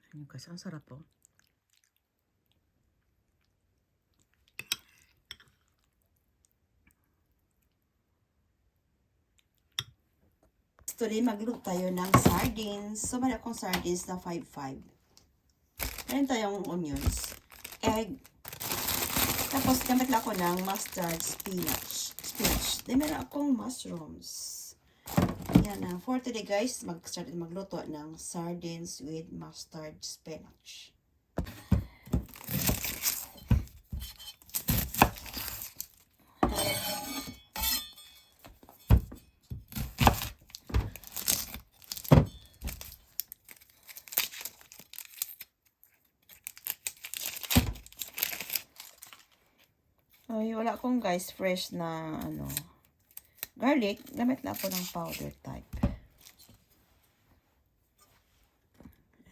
Ayan guys, ang sarap po. Today, magluto tayo ng sardines. So, meron akong sardines na 5-5. Meron tayong onions, egg, tapos gamit lang ako ng mustard spinach. Then, meron akong mushrooms. Yan na. For today guys, mag-start magluto ng sardines with mustard spinach. Ay, wala akong guys fresh na garlic. Gamit na ako ng powder type.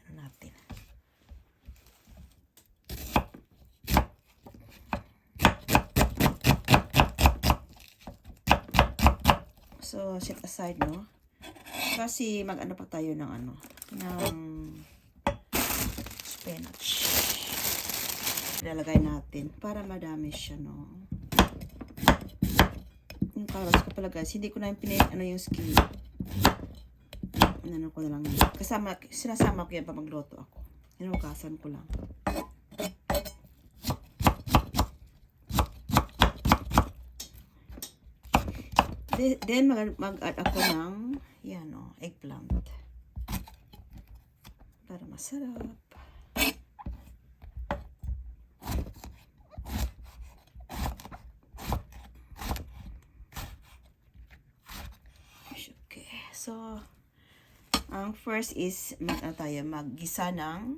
Ano natin. So, set aside, no? Kasi mag-ano pa tayo ng ng spinach. Ilalagay natin para madami siya, no? Yung carrots ko pala guys, hindi ko na yung skin. Ano ko na lang. Sinasama ko yan pa magluto ako. Hinugasan ko lang. Then, mag-add ako ng, eggplant. Para masarap. Okay. So, ang first is, maggisa ng,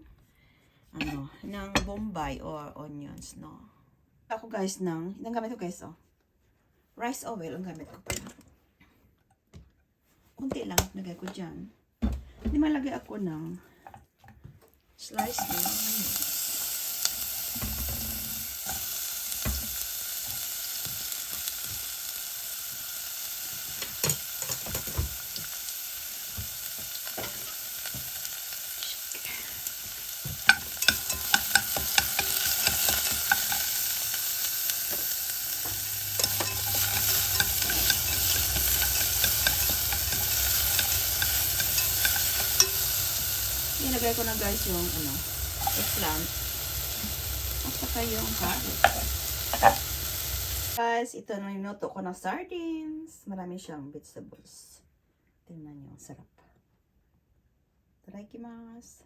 ng bombay or onions, no? Ako guys ang gamit ko guys, rice oil ang gamit ko pala. Kunti lang, lagay ko dyan. Hindi malagay ako ng slice na ilagay ko na guys yung eggplant at saka yung carrot. Guys, ito na yung minuto ko ng sardines. Marami siyang vegetables. Tingnan nyo, sarap. Itadakimasu.